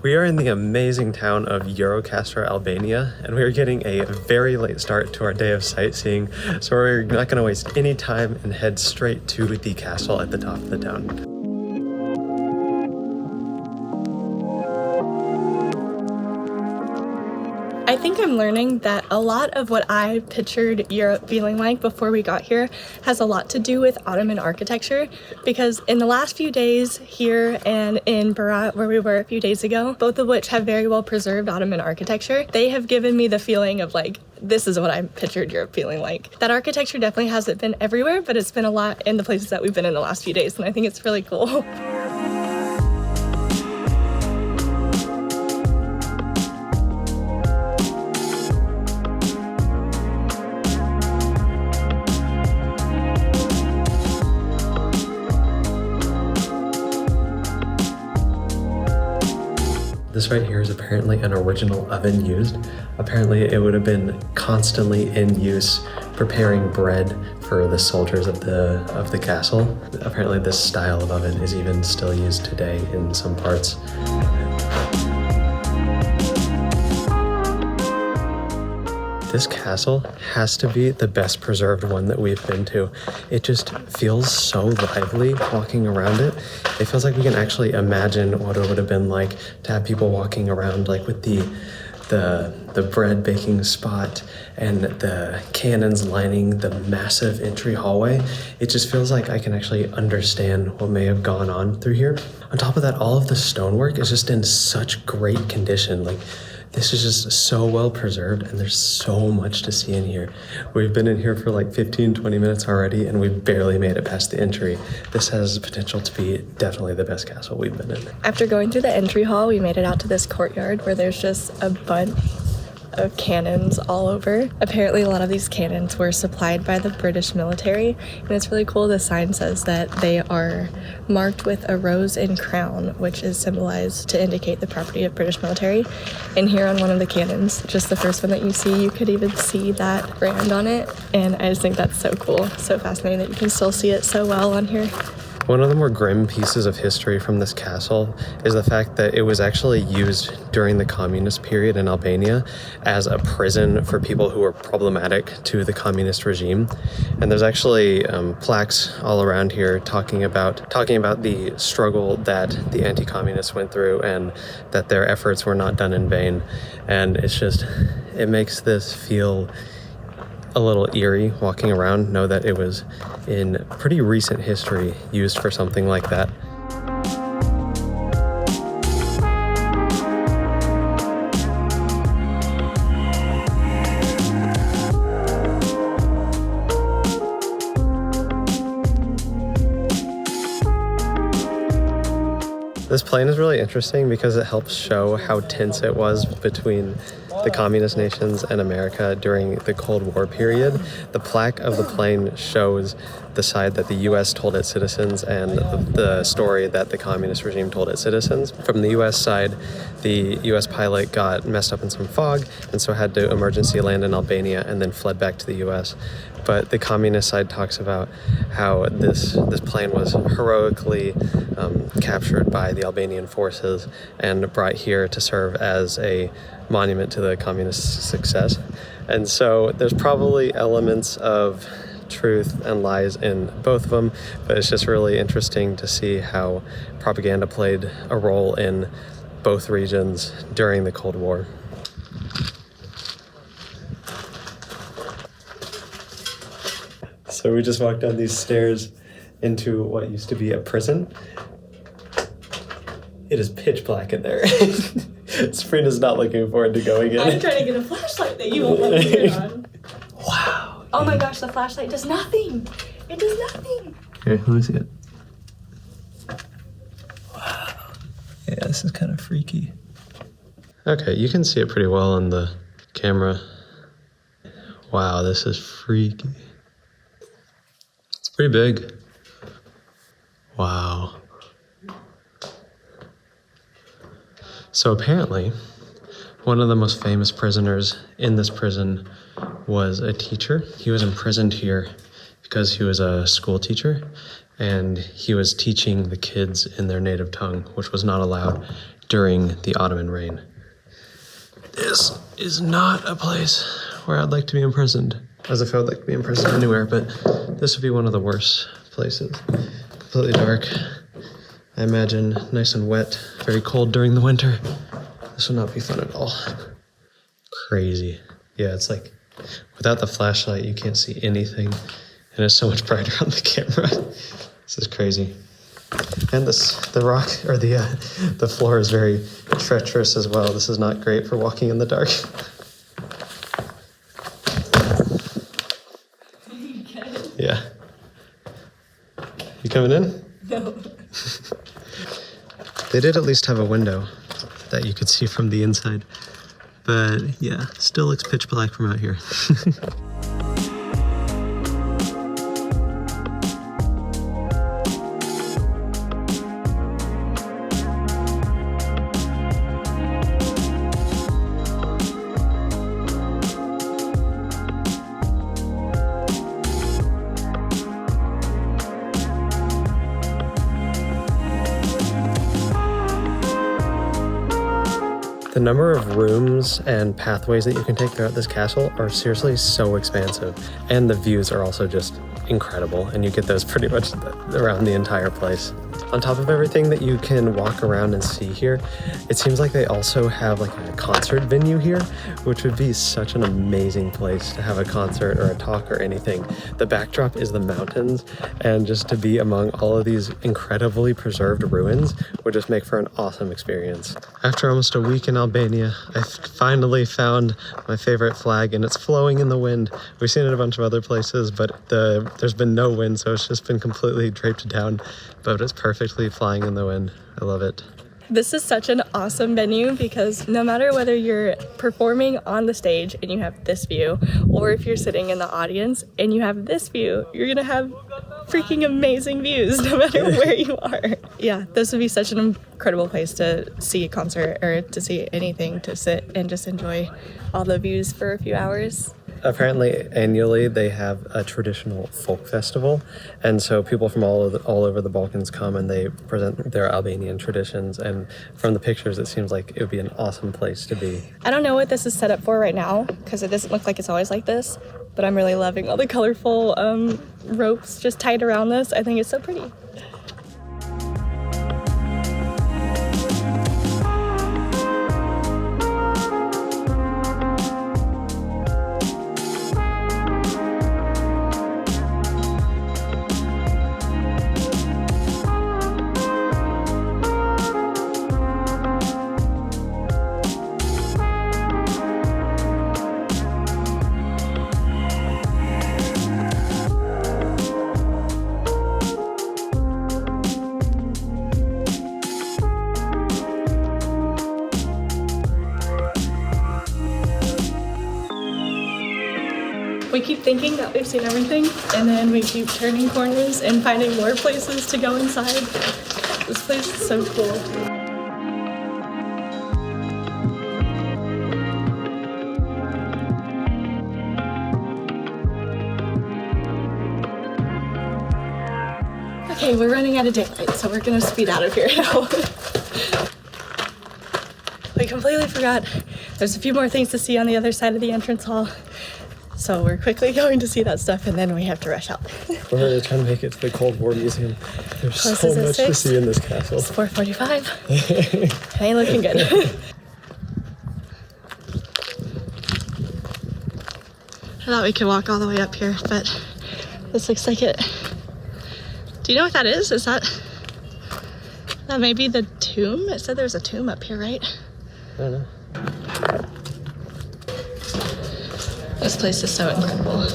We are in the amazing town of Gjirokaster, Albania, and we are getting a very late start to our day of sightseeing, so we're not going to waste any time and head straight to the castle at the top of the town. I think I'm learning that a lot of what I pictured Europe feeling like before we got here has a lot to do with Ottoman architecture, because in the last few days here and in Berat, where we were a few days ago, both of which have very well preserved Ottoman architecture, they have given me the feeling of like, this is what I pictured Europe feeling like. That architecture definitely hasn't been everywhere, but it's been a lot in the places that we've been in the last few days, and I think it's really cool. This right here is apparently an original oven used. Apparently it would have been constantly in use preparing bread for the soldiers of the castle. Apparently this style of oven is even still used today in some parts. This castle has to be the best preserved one that we've been to. It just feels so lively walking around it. It feels like we can actually imagine what it would have been like to have people walking around like with the bread baking spot and the cannons lining the massive entry hallway. It just feels like I can actually understand what may have gone on through here. On top of that, all of the stonework is just in such great condition. Like, this is just so well preserved, and there's so much to see in here. We've been in here for like 15-20 minutes already, and we've barely made it past the entry. This has the potential to be definitely the best castle we've been in. After going through the entry hall, we made it out to this courtyard where there's just a bunch of cannons all over. Apparently a lot of these cannons were supplied by the British military, and it's really cool. The sign says that they are marked with a rose and crown, which is symbolized to indicate the property of British military. And here on one of the cannons, just the first one that you see, you could even see that brand on it, and I just think that's so cool, so fascinating that you can still see it so well on here. One of the more grim pieces of history from this castle is the fact that it was actually used during the communist period in Albania as a prison for people who were problematic to the communist regime. And there's actually plaques all around here talking about the struggle that the anti-communists went through and that their efforts were not done in vain. And it makes this feel a little eerie walking around, know that it was in pretty recent history used for something like that. This plane is really interesting because it helps show how tense it was between the communist nations and America during the Cold War period. The plaque of the plane shows the side that the U.S. told its citizens and the story that the communist regime told its citizens. From the U.S. side, the U.S. pilot got messed up in some fog and so had to emergency land in Albania and then fled back to the U.S. But the communist side talks about how this plane was heroically captured by the Albanian forces and brought here to serve as a monument to the communist success. And so there's probably elements of truth and lies in both of them, but it's just really interesting to see how propaganda played a role in both regions during the Cold War. So we just walked down these stairs into what used to be a prison. It is pitch black in there. Sabrina's not looking forward to going in. I'm trying to get a flashlight that you won't let me get on. Wow. Oh my gosh, the flashlight does nothing. It does nothing. Here, let me see it. Wow. Yeah, this is kind of freaky. Okay, you can see it pretty well on the camera. Wow, this is freaky. It's pretty big. Wow. So apparently, one of the most famous prisoners in this prison was a teacher. He was imprisoned here because he was a school teacher and he was teaching the kids in their native tongue, which was not allowed during the Ottoman reign. This is not a place where I'd like to be imprisoned, as if I would like to be imprisoned anywhere, but this would be one of the worst places. Completely dark. I imagine nice and wet, very cold during the winter. This would not be fun at all. Crazy. Yeah, it's like without the flashlight, you can't see anything, and it's so much brighter on the camera. This is crazy. And the rock, or the floor is very treacherous as well. This is not great for walking in the dark. Yeah. You coming in? No. They did at least have a window that you could see from the inside. But yeah, still looks pitch black from out here. The number of rooms and pathways that you can take throughout this castle are seriously so expansive, and the views are also just incredible, and you get those pretty much around the entire place. On top of everything that you can walk around and see here, it seems like they also have like a concert venue here, which would be such an amazing place to have a concert or a talk or anything. The backdrop is the mountains, and just to be among all of these incredibly preserved ruins would just make for an awesome experience. After almost a week in Albania, I finally found my favorite flag, and it's flowing in the wind. We've seen it a bunch of other places, but there's been no wind, so it's just been completely draped down, but it's perfectly flying in the wind. I love it. This is such an awesome venue because no matter whether you're performing on the stage and you have this view, or if you're sitting in the audience and you have this view, you're gonna have freaking amazing views no matter where you are. Yeah, this would be such an incredible place to see a concert or to see anything, to sit and just enjoy all the views for a few hours. Apparently, annually, they have a traditional folk festival, and so people from all over the Balkans come and they present their Albanian traditions, and from the pictures, it seems like it would be an awesome place to be. I don't know what this is set up for right now, because it doesn't look like it's always like this, but I'm really loving all the colorful ropes just tied around this. I think it's so pretty. We keep thinking that we've seen everything, and then we keep turning corners and finding more places to go inside. This place is so cool. Okay, we're running out of daylight, so we're gonna speed out of here now. We completely forgot there's a few more things to see on the other side of the entrance hall. So we're quickly going to see that stuff, and then we have to rush out. We're trying to make it to the Cold War Museum. There's Closes so at much 6. to see in this castle. It's 4:45. It ain't looking good. I thought we could walk all the way up here, but this looks like it. Do you know what that is? Is that maybe the tomb? It said there's a tomb up here, right? I don't know. This place is so incredible.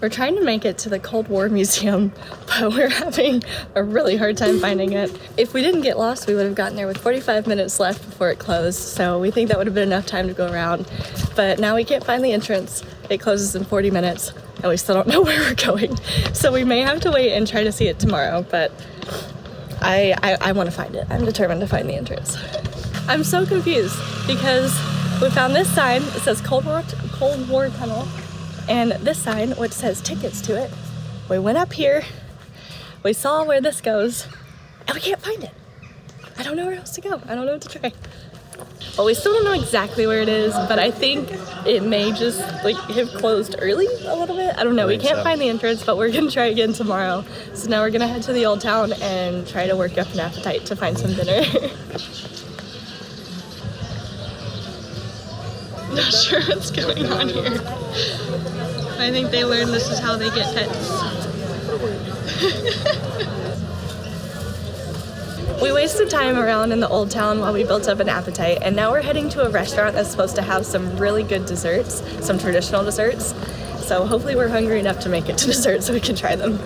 We're trying to make it to the Cold War Museum, but we're having a really hard time finding it. If we didn't get lost, we would have gotten there with 45 minutes left before it closed, so we think that would have been enough time to go around. But now we can't find the entrance. It closes in 40 minutes, and we still don't know where we're going. So we may have to wait and try to see it tomorrow, but I want to find it. I'm determined to find the entrance. I'm so confused because we found this sign. It says Cold War Tunnel, and this sign, which says tickets to it. We went up here, we saw where this goes, and we can't find it. I don't know where else to go. I don't know what to try. Well, we still don't know exactly where it is, but I think it may just like have closed early a little bit. I don't know. We can't find the entrance, but we're gonna try again tomorrow. So now we're gonna head to the old town and try to work up an appetite to find some dinner. Not sure what's going on here. I think they learned this is how they get pets. We wasted time around in the old town while we built up an appetite, and now we're heading to a restaurant that's supposed to have some really good desserts, some traditional desserts. So hopefully we're hungry enough to make it to dessert so we can try them.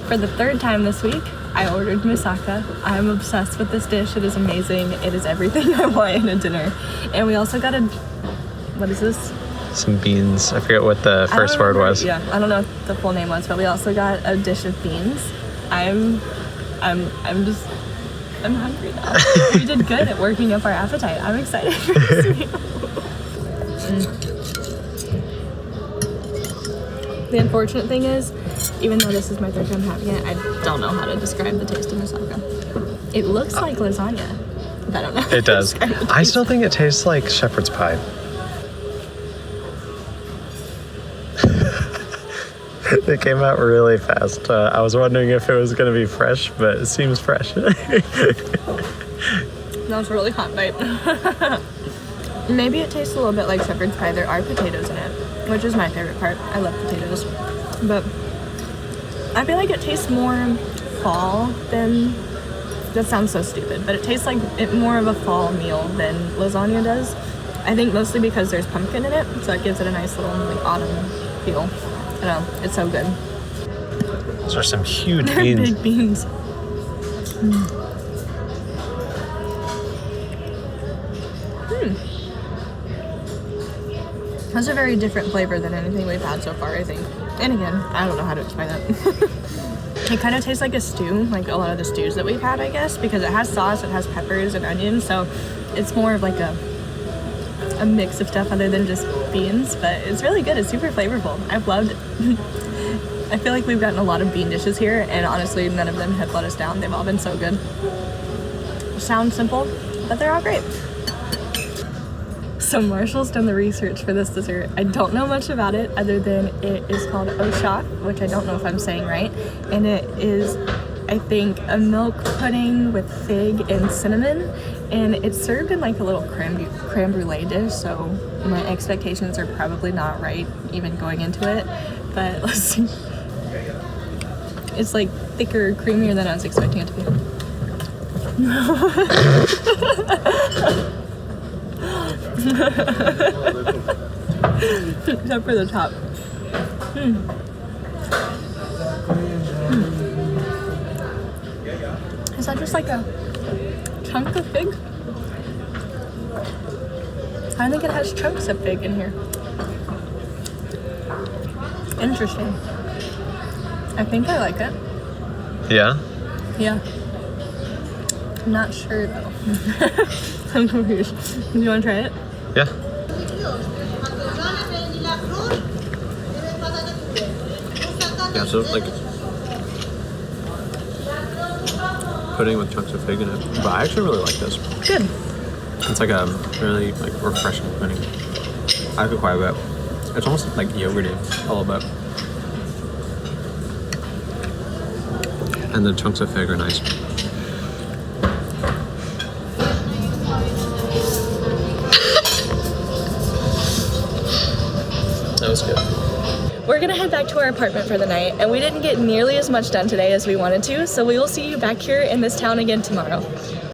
For the third time this week, I ordered moussaka. I'm obsessed with this dish. It is amazing. It is everything I want in a dinner. And we also got what is this? Some beans. I forget what the first word was. Yeah, I don't know what the full name was, but we also got a dish of beans. I'm hungry now. We did good at working up our appetite. I'm excited for this meal. The unfortunate thing is, even though this is my third time having it, I don't know how to describe the taste of moussaka. It looks like lasagna, but I don't know. It does. I still think it tastes like shepherd's pie. It came out really fast. I was wondering if it was going to be fresh, but it seems fresh. That was a really hot bite. Maybe it tastes a little bit like shepherd's pie. There are potatoes in it, which is my favorite part. I love potatoes. But I feel like it tastes more fall than... That sounds so stupid, but it tastes like more of a fall meal than lasagna does. I think mostly because there's pumpkin in it, so it gives it a nice little like autumn feel. I don't know, it's so good. Those are some huge They're beans. big beans. That's a very different flavor than anything we've had so far, I think. And again, I don't know how to explain that. It kind of tastes like a stew, like a lot of the stews that we've had, I guess, because it has sauce, it has peppers and onions, so it's more of like a mix of stuff other than just beans, but it's really good. It's super flavorful. I've loved it. I feel like we've gotten a lot of bean dishes here, and honestly, none of them have let us down. They've all been so good. Sound simple, but they're all great. So Marshall's done the research for this dessert. I don't know much about it other than it is called oshak, which I don't know if I'm saying right, and it is, I think, a milk pudding with fig and cinnamon, and it's served in like a little creme brulee dish, so my expectations are probably not right even going into it, but let's see. It's like thicker, creamier than I was expecting it to be. Except for the top. Is that just like a chunk of fig? I think it has chunks of fig in here. Interesting. I think I like it. Yeah? Yeah. I'm not sure though. I'm confused. Do you want to try it? Yeah. Yeah, so like pudding with chunks of fig in it. But I actually really like this. Good. It's like a really like refreshing pudding. I like it quite a bit. It's almost like yogurty a little bit. And the chunks of fig are nice. That was good. We're gonna head back to our apartment for the night, and we didn't get nearly as much done today as we wanted to, so we will see you back here in this town again tomorrow.